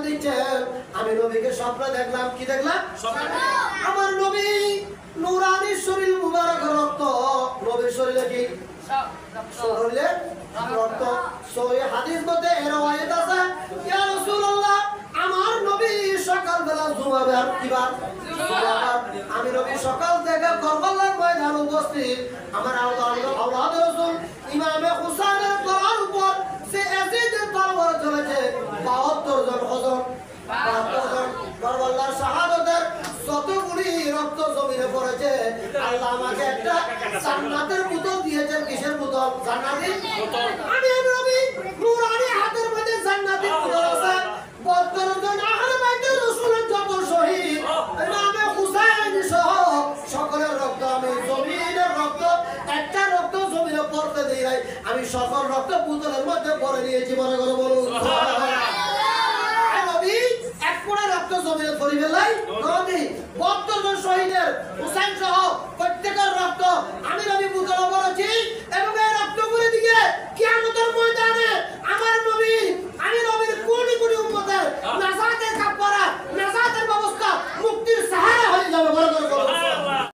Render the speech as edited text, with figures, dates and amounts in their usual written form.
দিচ্ছেন আমি নবীকে স্বপ্নে দেখলাম কি দেখলাম আমার নবী নূরানি শরীর মুবারক রক্ত নবীর শরীরে কি শরীরে রক্ত সহি হাদিস মতে রওয়ায়াত আছে ইয়া রাসূলুল্লাহ আমার নবী সকাল বেলা জুমাবে আর কিবার আমি নবী সকাল থেকে কারবালার ময়দানে উপস্থিত আমার আওলাদ রাসূল ইমামে হুসাইনের গলার উপর সে এজিদের তরবারি চলেছে 72 জন হযর 72 জন কারবালার শাহাদাতের যতগুলি রক্ত জমিনে পড়েছে আল্লাহ আমাকে একটা জান্নাতের বোতল দিয়েছেন কিসের বোতল জান্নাতি বোতল আমি নবী নূরানি হাতের মধ্যে জান্নাতি বোতল আছে 72 জন আহলে বাইতের রাসূলের যত শহীদ ইমামে হুসাইন সহ সকলের রক্ত আমি জমিনের রক্ত একটা রক্ত জমিনে পড়তে দেই নাই আমি সকল রক্ত বোতলের মধ্যে ভরে নিয়েছি মনে করে বলুন